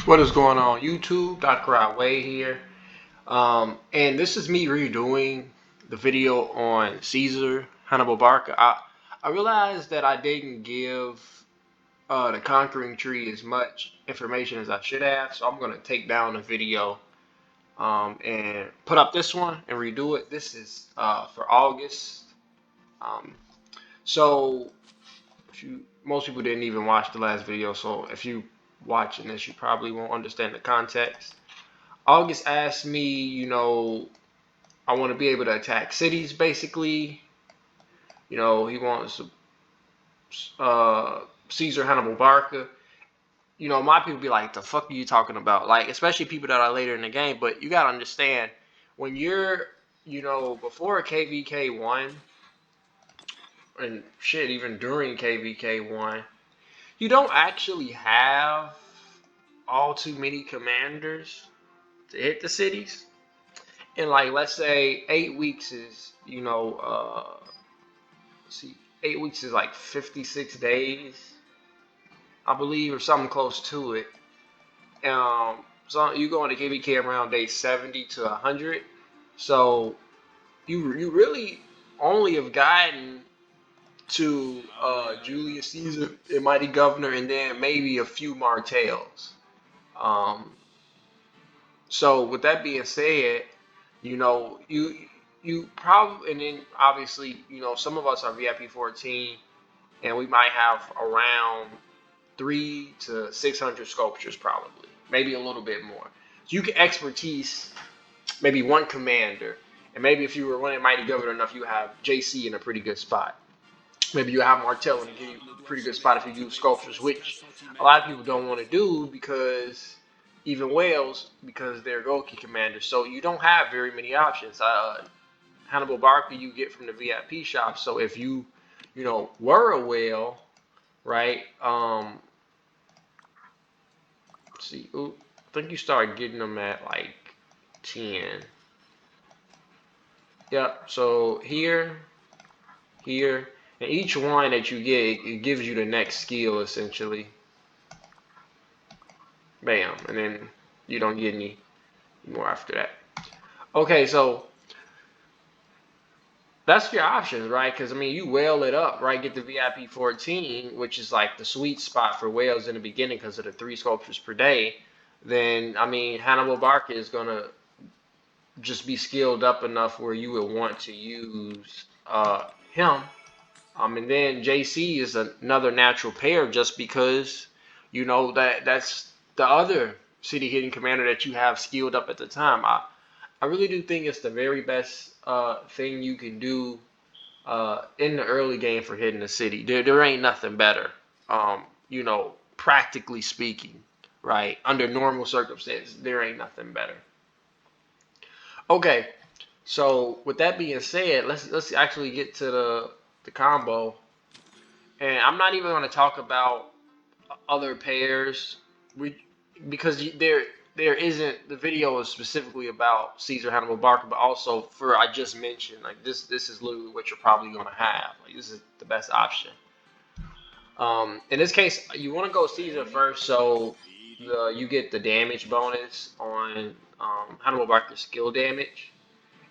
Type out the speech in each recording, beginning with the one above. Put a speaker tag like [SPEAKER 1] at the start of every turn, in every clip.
[SPEAKER 1] What is going on, YouTube? Dr. Way here. And this is me redoing the video on Caesar Hannibal Barca. I realized that I didn't give the Conquering Tree as much information as I should have, so I'm going to take down the video and put up this one and redo it. This is for August. Um, so most people didn't even watch the last video, so if you watching this, you probably won't understand the context. August asked me, I want to be able to attack cities, basically. He wants Caesar Hannibal Barca. My people be like, the fuck are you talking about? Like, especially people that are later in the game. But you got to understand, when you're, before KVK1, and shit, even during KVK1, you don't actually have all too many commanders to hit the cities. And like, let's say 8 weeks is, see, 8 weeks is like 56 days, I believe, or something close to it. So you go into KVK around day 70 to 100. So you really only have gotten to Julius Caesar, the mighty governor, and then maybe a few Martells. Um, so with that being said, you probably, and then obviously, some of us are VIP 14, and we might have around 300 to 600 sculptures, probably, maybe a little bit more. So you can expertise maybe one commander, and maybe if you were running Mighty Governor enough, you have JC in a pretty good spot. Maybe you have Martell in a pretty good spot if you do sculptures, which a lot of people don't want to do because even Wales, because they're Goki commanders. So you don't have very many options. Hannibal Barca you get from the VIP shop. So if you, were a whale, right? Let's see, ooh, I think you start getting them at like 10. Yep. So here, and each one that you get, it gives you the next skill essentially. Bam, and then you don't get any more after that. Okay, so that's your options, right? Because I mean, you whale it up, right? Get the VIP 14, which is like the sweet spot for whales in the beginning because of the 3 sculptures per day. Then I mean, Hannibal Barca is gonna just be skilled up enough where you would want to use him. And then JC is another natural pair just because that's the other city hitting commander that you have skilled up at the time. I really do think it's the very best thing you can do in the early game for hitting the city. There ain't nothing better, practically speaking, right? Under normal circumstances, there ain't nothing better. Okay, so with that being said, let's actually get to the combo. And I'm not even going to talk about other pairs, we because there isn't, the video is specifically about Caesar Hannibal Barca, but also for I just mentioned, like this is literally what you're probably going to have. Like this is the best option. In this case, you want to go Caesar first, so you get the damage bonus on Hannibal Barca's skill damage.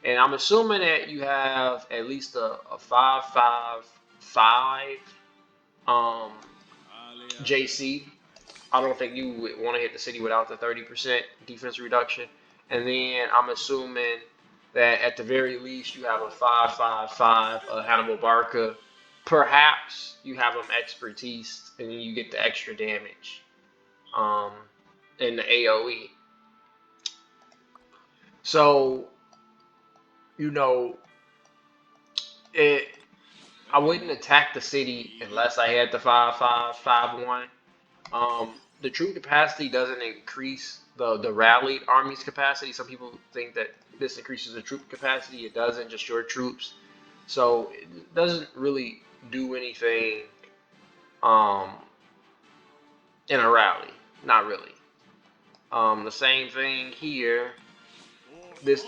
[SPEAKER 1] And I'm assuming that you have at least a 5/5/5 um, JC. I don't think you would want to hit the city without the 30% defense reduction. And then I'm assuming that at the very least you have a 5/5/5 Hannibal Barca. Perhaps you have them expertise and then you get the extra damage um, in the AoE. So, you know, it I wouldn't attack the city unless I had the 5/5/5/1. The troop capacity doesn't increase the rallied army's capacity. Some people think that this increases the troop capacity. It doesn't, just your troops. So it doesn't really do anything um, in a rally. Not really. The same thing here. This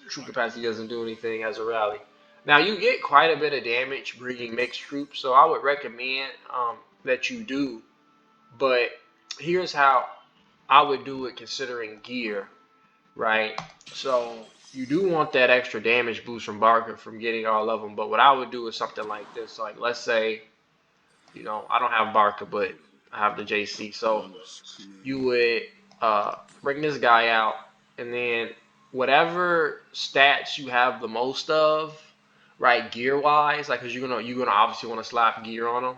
[SPEAKER 1] troop capacity doesn't do anything as a rally. Now you get quite a bit of damage bringing mixed troops, so I would recommend that you do. But here's how. I would do it considering gear, right? So you do want that extra damage boost from Barca from getting all of them. But what I would do is something like this. Like let's say, I don't have Barca, but I have the JC. So you would bring this guy out, and then whatever stats you have the most of, right, gear wise, like because you're gonna obviously want to slap gear on them.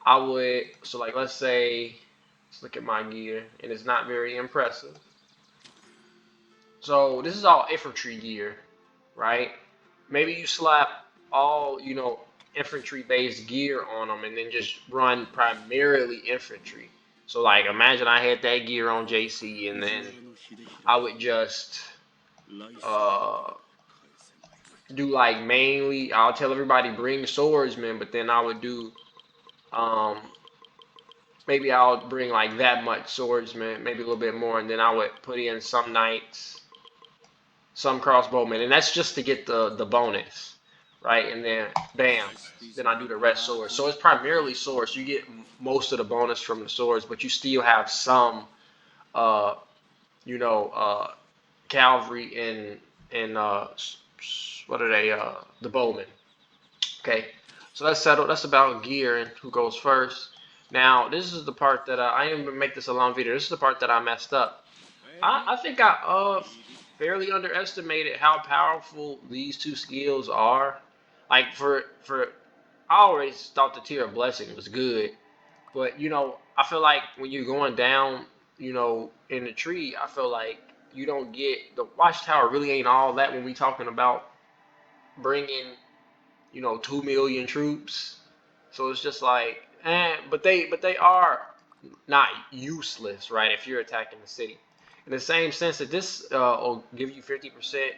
[SPEAKER 1] I would so like let's say let's look at my gear, and it's not very impressive. So this is all infantry gear, right? Maybe you slap all infantry based gear on them, and then just run primarily infantry. So like imagine I had that gear on JC, and then I would just uh, do like mainly. I'll tell everybody bring swordsmen, but then I would do um, maybe I'll bring like that much swordsmen, maybe a little bit more, and then I would put in some knights, some crossbowmen, and that's just to get the bonus, right? And then bam, then I do the rest swords. So it's primarily swords. You get most of the bonus from the swords, but you still have some, uh, you know, uh, cavalry and what are they? The bowmen. Okay, so that's settled. That's about gear and who goes first. Now this is the part that I didn't even make this a long video. This is the part that I messed up. I think I fairly underestimated how powerful these two skills are. Like for I always thought the tier of blessing was good, but I feel like when you're going down, in the tree, I feel like you don't get the watchtower really ain't all that when we talking about bringing 2 million troops. So it's just like, but they are not useless, right? If you're attacking the city, in the same sense that this will give you 50%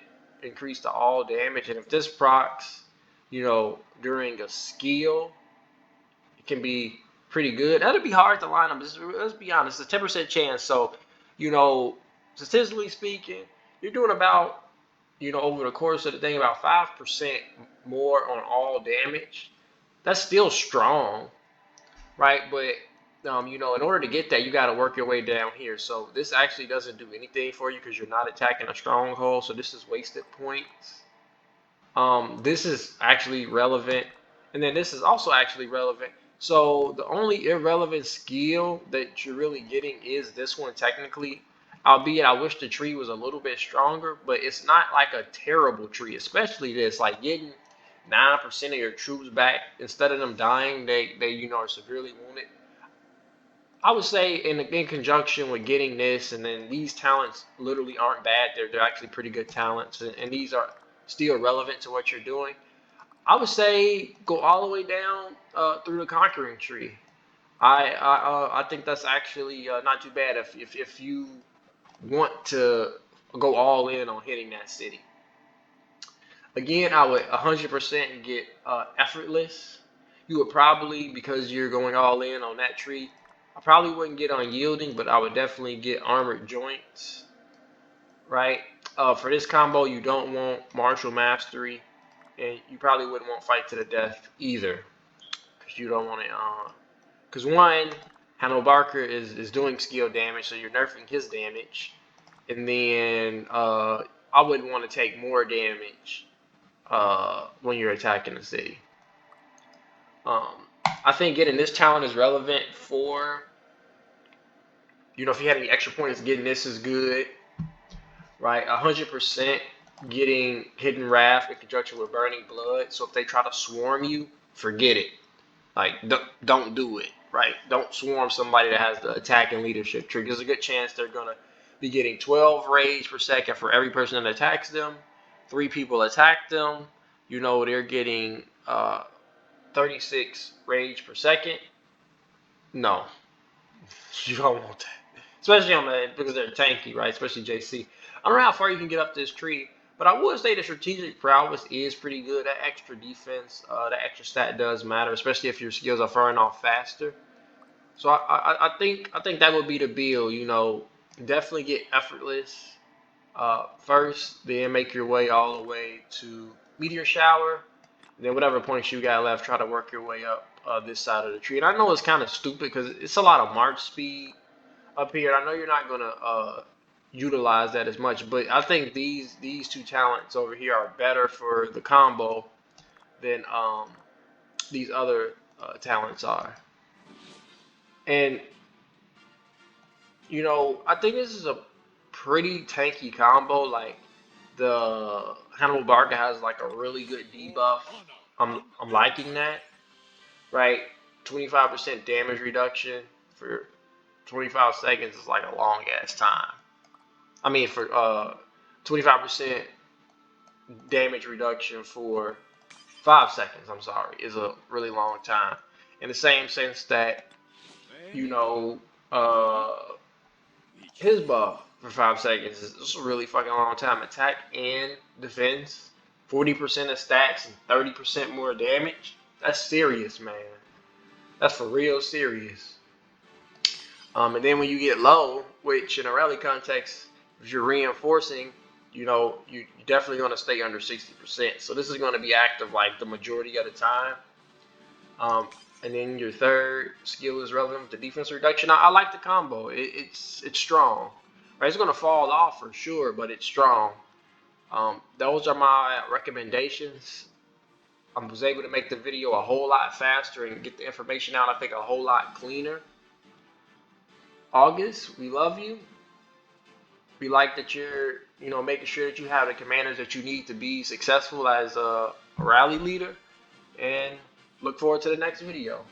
[SPEAKER 1] increase to all damage, and if this procs, during a skill, it can be pretty good. That'll be hard to line up. Let's be honest, it's a 10% chance. So, you know, statistically speaking, you're doing about, over the course of the thing, about 5% more on all damage. That's still strong, right? But in order to get that, you got to work your way down here. So this actually doesn't do anything for you because you're not attacking a stronghold. So this is wasted points. This is actually relevant, and then this is also actually relevant. So the only irrelevant skill that you're really getting is this one technically. Albeit I wish the tree was a little bit stronger, but it's not like a terrible tree, especially this, like getting 9% of your troops back instead of them dying, they are severely wounded. I would say in conjunction with getting this, and then these talents literally aren't bad. They're actually pretty good talents, and these are still relevant to what you're doing. I would say go all the way down through the conquering tree. I think that's actually not too bad if you want to go all in on hitting that city. Again, I would 100% get effortless. You would probably, because you're going all in on that tree, I probably wouldn't get unyielding, but I would definitely get armored joints, right? For this combo, you don't want martial mastery, and you probably wouldn't want fight to the death either, because you don't want it. Because one, Hannibal Barca is doing skill damage, so you're nerfing his damage, and then I wouldn't want to take more damage when you're attacking the city. I think getting this talent is relevant for, if you had any extra points, getting this is good, right? 100% getting Hidden Wrath in conjunction with Burning Blood. So if they try to swarm you, forget it. Like, don't do it, right? Don't swarm somebody that has the attack and leadership tree. There's a good chance they're going to be getting 12 rage per second for every person that attacks them. 3 people attack them. They're getting 36 rage per second. No, you don't want that. Especially because they're tanky, right? Especially JC. I don't know how far you can get up this tree, but I would say the strategic prowess is pretty good. That extra defense, that extra stat does matter, especially if your skills are firing off faster. So I think that would be the build. Definitely get effortless first, then make your way all the way to meteor shower. And then whatever points you got left, try to work your way up this side of the tree. And I know it's kind of stupid because it's a lot of march speed. up here. I know you're not gonna utilize that as much, but I think these two talents over here are better for the combo than these other talents are. And I think this is a pretty tanky combo. Like the Hannibal Barca has like a really good debuff. I'm liking that. Right, 25% damage reduction for 25 seconds is like a long ass time. I mean, for 25% damage reduction for 5 seconds, I'm sorry, is a really long time. In the same sense that, you know, uh, his buff for 5 seconds is a really fucking long time. Attack and defense, 40% of stacks and 30% more damage. That's serious, man. That's for real serious. And then when you get low, which in a rally context, if you're reinforcing, you're definitely going to stay under 60%. So this is going to be active like the majority of the time. And then your third skill is relevant to defense reduction. I like the combo. It's strong. Right, it's going to fall off for sure, but it's strong. Those are my recommendations. I was able to make the video a whole lot faster and get the information out, I think, a whole lot cleaner. August, we love you. We like that you're, making sure that you have the commanders that you need to be successful as a rally leader. And look forward to the next video.